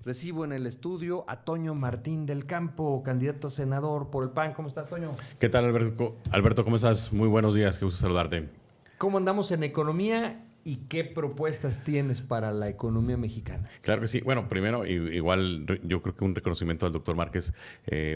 Recibo en el estudio a Toño Martín del Campo, candidato a senador por el PAN. ¿Cómo estás, Toño? ¿Qué tal, Alberto? Alberto, ¿cómo estás? Muy buenos días, qué gusto saludarte. ¿Cómo andamos en economía y qué propuestas tienes para la economía mexicana? Claro que sí. Bueno, primero, igual yo creo que un reconocimiento al doctor Márquez,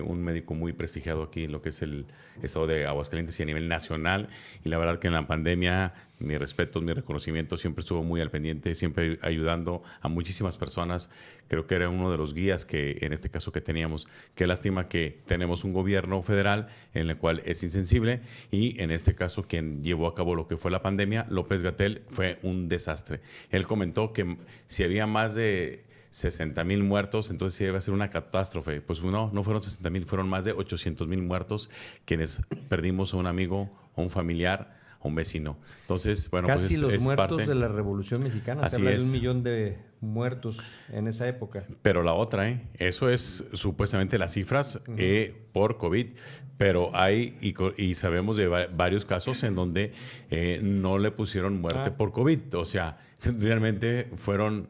un médico muy prestigiado aquí en lo que es el estado de Aguascalientes y a nivel nacional. Y la verdad que en la pandemia, mi respeto, mi reconocimiento, siempre estuvo muy al pendiente, siempre ayudando a muchísimas personas. Creo que era uno de los guías que, en este caso, que teníamos. Qué lástima que tenemos un gobierno federal en el cual es insensible y, en este caso, quien llevó a cabo lo que fue la pandemia, López-Gatell, fue un desastre. Él comentó que si había más de 60,000 muertos, entonces sí iba a ser una catástrofe. Pues no fueron 60,000, fueron más de 800,000 muertos quienes perdimos a un amigo, a un familiar, a un vecino. Entonces, bueno, casi pues los muertos parte de la Revolución Mexicana. Así se habla de es. 1 millón de muertos en esa época. Pero la otra, eso es supuestamente las cifras por COVID, pero hay y sabemos de varios casos en donde no le pusieron muerte por COVID. O sea, realmente fueron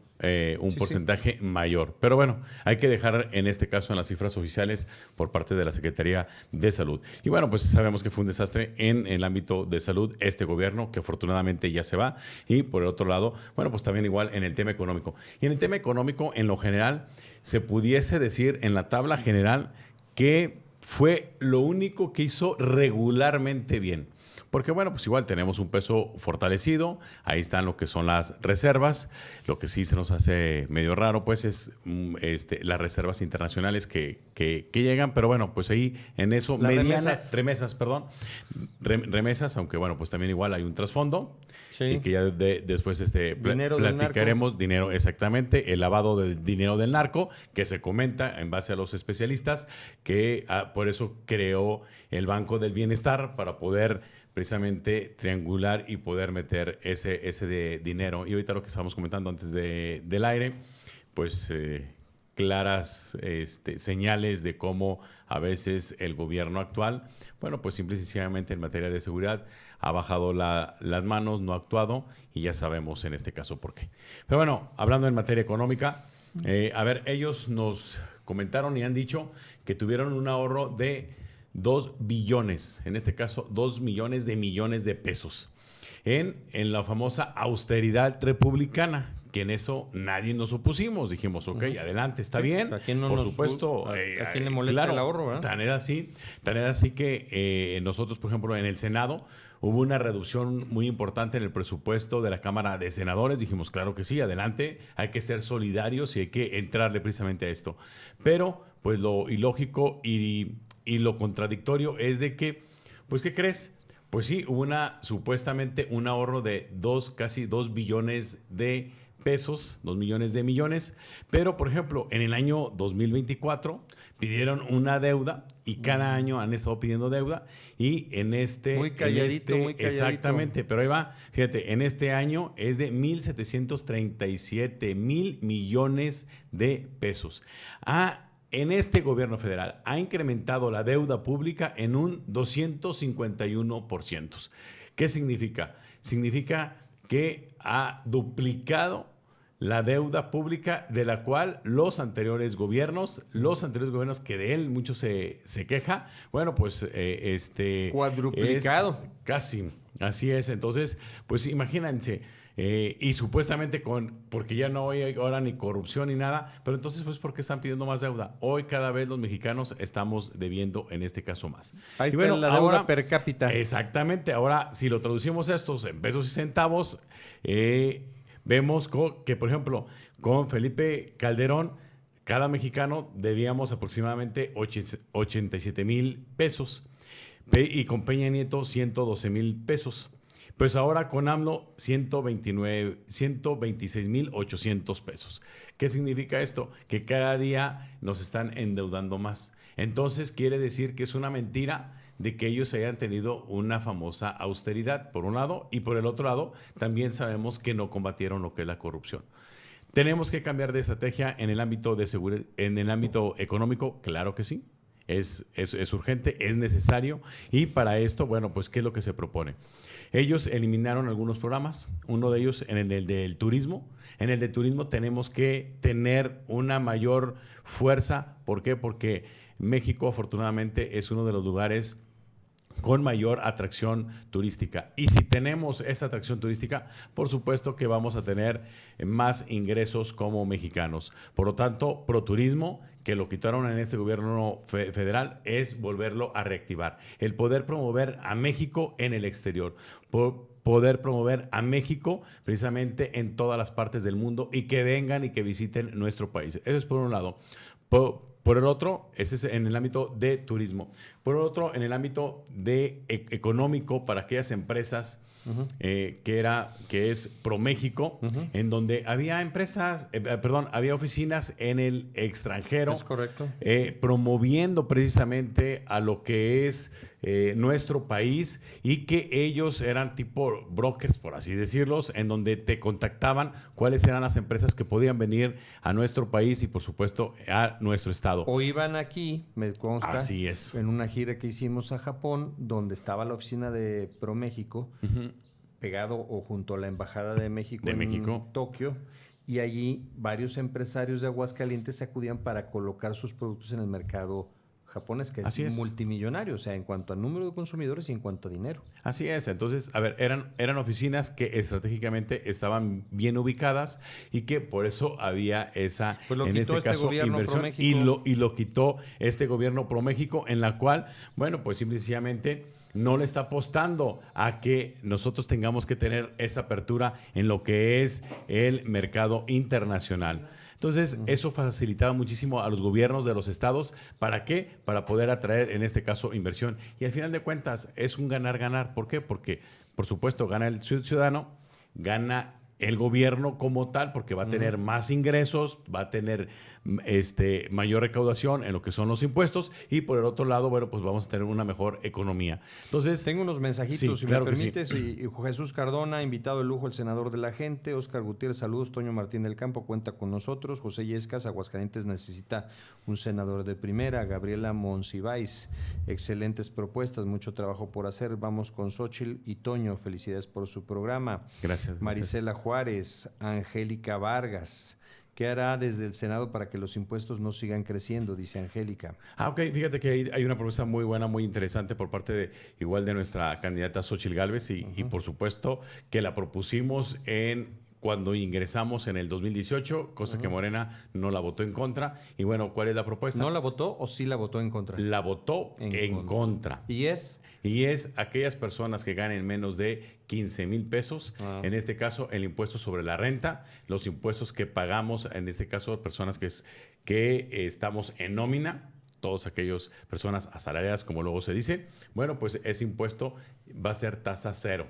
un porcentaje mayor. Pero bueno, hay que dejar en este caso en las cifras oficiales por parte de la Secretaría de Salud. Y bueno, pues sabemos que fue un desastre en el ámbito de salud este gobierno, que afortunadamente ya se va. Y por el otro lado, bueno, pues también igual en el tema económico. Y en el tema económico, en lo general, se pudiese decir en la tabla general que fue lo único que hizo regularmente bien. Porque bueno, pues igual tenemos un peso fortalecido, ahí están lo que son las reservas, lo que sí se nos hace medio raro pues es las reservas internacionales que llegan, pero bueno, pues ahí en eso remesas, aunque bueno, pues también igual hay un trasfondo. Sí. Y que ya después platicaremos dinero, exactamente, el lavado del dinero del narco, que se comenta en base a los especialistas, que por eso creó el Banco del Bienestar para poder precisamente triangular y poder meter ese de dinero. Y ahorita lo que estábamos comentando antes del aire, pues claras señales de cómo a veces el gobierno actual, bueno, pues simple y sencillamente en materia de seguridad ha bajado las manos, no ha actuado y ya sabemos en este caso por qué. Pero bueno, hablando en materia económica, a ver, ellos nos comentaron y han dicho que tuvieron un ahorro de 2 billones, en este caso 2 millones de pesos, en la famosa austeridad republicana, que en eso nadie nos opusimos. Dijimos, ok, adelante, está bien. ¿A quién no por supuesto. ¿A quién le molesta el ahorro? ¿Verdad? Tan era así que nosotros, por ejemplo, en el Senado hubo una reducción muy importante en el presupuesto de la Cámara de Senadores. Dijimos, claro que sí, adelante, hay que ser solidarios y hay que entrarle precisamente a esto. Pero, pues lo ilógico y lo contradictorio es de que, pues, ¿qué crees? Pues sí, hubo supuestamente un ahorro de casi 2 billones de pesos, 2 millones de millones, pero por ejemplo, en el año 2024 pidieron una deuda y cada año han estado pidiendo deuda y muy calladito. Exactamente, pero ahí va, fíjate, en este año es de 1,737 mil millones de pesos. En este gobierno federal ha incrementado la deuda pública en un 251%. ¿Qué significa? Significa que ha duplicado la deuda pública de la cual los anteriores gobiernos que de él mucho se queja, bueno, pues cuadruplicado. Casi, así es. Entonces, pues imagínense, y supuestamente porque ya no hay ahora ni corrupción ni nada, pero entonces pues ¿por qué están pidiendo más deuda? Hoy cada vez los mexicanos estamos debiendo en este caso más. Ahí está la deuda per cápita. Exactamente, ahora si lo traducimos estos en pesos y centavos, vemos que por ejemplo con Felipe Calderón cada mexicano debíamos aproximadamente 87,000 pesos y con Peña Nieto 112,000 pesos. Pues ahora con AMLO 126,800 pesos. ¿Qué significa esto? Que cada día nos están endeudando más. Entonces quiere decir que es una mentira de que ellos hayan tenido una famosa austeridad, por un lado, y por el otro lado, también sabemos que no combatieron lo que es la corrupción. ¿Tenemos que cambiar de estrategia en el ámbito de seguridad, en el ámbito económico? Claro que sí. es urgente, es necesario. Y para esto, bueno, pues, ¿qué es lo que se propone? Ellos eliminaron algunos programas, uno de ellos en el del turismo. En el del turismo tenemos que tener una mayor fuerza. ¿Por qué? Porque México, afortunadamente, es uno de los lugares con mayor atracción turística. Y si tenemos esa atracción turística, por supuesto que vamos a tener más ingresos como mexicanos. Por lo tanto, ProTurismo, que lo quitaron en este gobierno federal, es volverlo a reactivar. El poder promover a México en el exterior. Poder promover a México precisamente en todas las partes del mundo y que vengan y que visiten nuestro país. Eso es por un lado. Por el otro, ese es en el ámbito de turismo. Por el otro, en el ámbito de económico para aquellas empresas que es ProMéxico, en donde había empresas, había oficinas en el extranjero. Es correcto. Promoviendo precisamente a lo que es nuestro país, y que ellos eran tipo brokers, por así decirlos, en donde te contactaban cuáles eran las empresas que podían venir a nuestro país y, por supuesto, a nuestro estado. O iban aquí, me consta, así es, en una gira que hicimos a Japón, donde estaba la oficina de ProMéxico, pegado o junto a la Embajada de México en Tokio, y allí varios empresarios de Aguascalientes acudían para colocar sus productos en el mercado japonés, que es multimillonario, o sea, en cuanto a número de consumidores y en cuanto a dinero. Así es. Entonces, a ver, eran oficinas que estratégicamente estaban bien ubicadas y que por eso había esa, pues en este caso, inversión. Y lo quitó este gobierno ProMéxico, en la cual, bueno, pues sencillamente no le está apostando a que nosotros tengamos que tener esa apertura en lo que es el mercado internacional. Entonces, eso facilitaba muchísimo a los gobiernos de los estados. ¿Para qué? Para poder atraer, en este caso, inversión. Y al final de cuentas, es un ganar-ganar. ¿Por qué? Porque, por supuesto, gana el ciudadano, gana el gobierno como tal, porque va a tener más ingresos, va a tener mayor recaudación en lo que son los impuestos, y por el otro lado, bueno, pues vamos a tener una mejor economía. Entonces, tengo unos mensajitos, si claro, me permites. Sí. Y Jesús Cardona, invitado de lujo, el senador de la gente. Oscar Gutiérrez, saludos. Toño Martín del Campo cuenta con nosotros. José Yescas, Aguascalientes necesita un senador de primera. Gabriela Monsiváis, excelentes propuestas, mucho trabajo por hacer. Vamos con Xóchitl y Toño, felicidades por su programa. Gracias. Marisela Juárez, Angélica Vargas. ¿Qué hará desde el Senado para que los impuestos no sigan creciendo? Dice Angélica. Ok, fíjate que hay una propuesta muy buena, muy interesante por parte de nuestra candidata Xóchitl Gálvez, y por supuesto que la propusimos cuando ingresamos en el 2018, cosa que Morena no la votó en contra. Y bueno, ¿cuál es la propuesta? ¿No la votó o sí la votó en contra? La votó en contra. ¿Y es? Y es aquellas personas que ganen menos de 15,000 pesos, en este caso el impuesto sobre la renta, los impuestos que pagamos, en este caso personas que estamos en nómina, todas aquellas personas asalariadas, como luego se dice, bueno, pues ese impuesto va a ser tasa cero.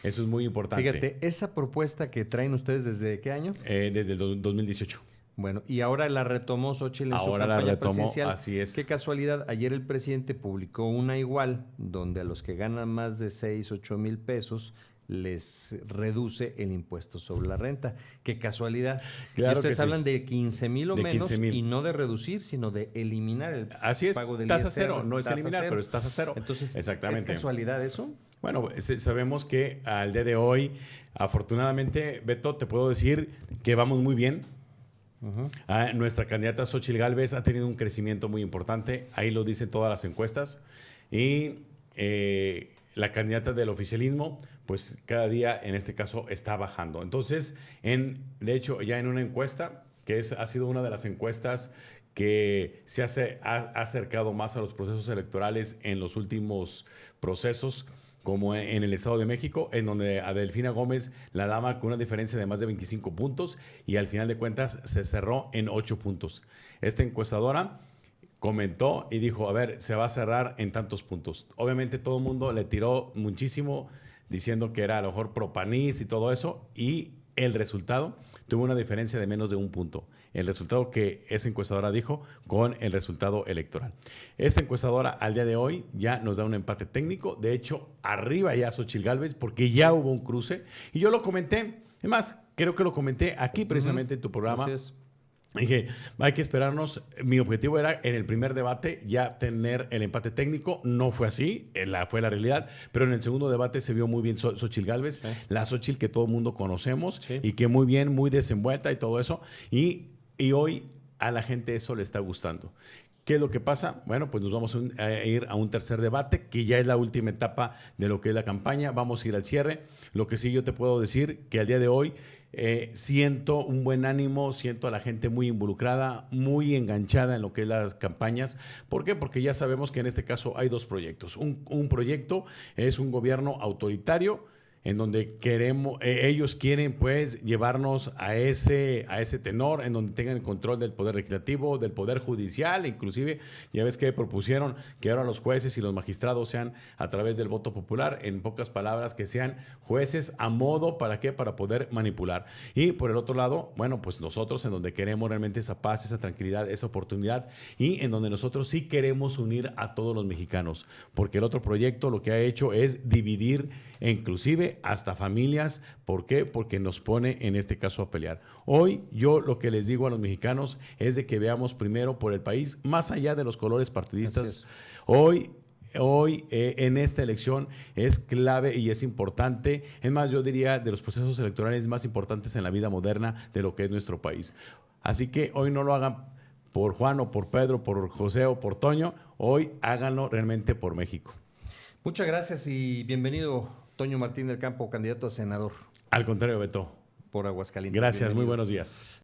Eso es muy importante. Fíjate, esa propuesta que traen ustedes, ¿desde qué año? Desde el 2018. Bueno, y ahora la retomó Xóchitl en su campaña presidencial. Así es. Qué casualidad, ayer el presidente publicó una igual, donde a los que ganan más de 6-8 mil pesos les reduce el impuesto sobre la renta. Qué casualidad. Claro, y ustedes que hablan de 15,000 o de menos, 15,000. Y no de reducir, sino de eliminar el Así es, pago del tasa ISR, cero, no es eliminar, cero. pero es tasa cero. Entonces, exactamente. ¿es casualidad eso? Bueno, sabemos que al día de hoy, afortunadamente, Beto, te puedo decir que vamos muy bien. Nuestra candidata Xóchitl Gálvez ha tenido un crecimiento muy importante, ahí lo dicen todas las encuestas, y la candidata del oficialismo, pues cada día en este caso está bajando. Entonces, de hecho, ya en una encuesta, que ha sido una de las encuestas que ha acercado más a los procesos electorales en los últimos procesos, como en el Estado de México, en donde a Delfina Gómez la daba con una diferencia de más de 25 puntos, y al final de cuentas se cerró en 8 puntos. Esta encuestadora comentó y dijo, a ver, se va a cerrar en tantos puntos. Obviamente todo el mundo le tiró muchísimo, diciendo que era a lo mejor pro-panís y todo eso, y el resultado tuvo una diferencia de menos de 1 punto. El resultado que esa encuestadora dijo con el resultado electoral. Esta encuestadora al día de hoy ya nos da un empate técnico. De hecho, arriba ya Xóchitl Gálvez, porque ya hubo un cruce. Y yo lo comenté. Es más, creo que lo comenté aquí precisamente en tu programa. Así es. Dije, hay que esperarnos. Mi objetivo era en el primer debate ya tener el empate técnico. No fue así, fue la realidad. Pero en el segundo debate se vio muy bien Xóchitl Gálvez, la Xóchitl que todo el mundo conocemos y que muy bien, muy desenvuelta y todo eso. Y hoy a la gente eso le está gustando. ¿Qué es lo que pasa? Bueno, pues nos vamos a ir a un tercer debate, que ya es la última etapa de lo que es la campaña. Vamos a ir al cierre. Lo que sí yo te puedo decir, que al día de hoy siento un buen ánimo, siento a la gente muy involucrada, muy enganchada en lo que es las campañas. ¿Por qué? Porque ya sabemos que en este caso hay dos proyectos. Un proyecto es un gobierno autoritario, en donde ellos quieren pues llevarnos a ese tenor, en donde tengan el control del poder legislativo, del poder judicial, inclusive ya ves que propusieron que ahora los jueces y los magistrados sean a través del voto popular, en pocas palabras, que sean jueces a modo, ¿para qué? Para poder manipular. Y por el otro lado, bueno, pues nosotros en donde queremos realmente esa paz, esa tranquilidad, esa oportunidad, y en donde nosotros sí queremos unir a todos los mexicanos, porque el otro proyecto lo que ha hecho es dividir inclusive hasta familias. ¿Por qué? Porque nos pone en este caso a pelear. Hoy yo lo que les digo a los mexicanos es de que veamos primero por el país, más allá de los colores partidistas. Hoy en esta elección es clave y es importante. Es más, yo diría de los procesos electorales más importantes en la vida moderna de lo que es nuestro país. Así que hoy no lo hagan por Juan o por Pedro, por José o por Toño. Hoy háganlo realmente por México. Muchas gracias y bienvenido, Toño Martín del Campo, candidato a senador. Al contrario, Beto. Por Aguascalientes. Gracias, bienvenido. Muy buenos días.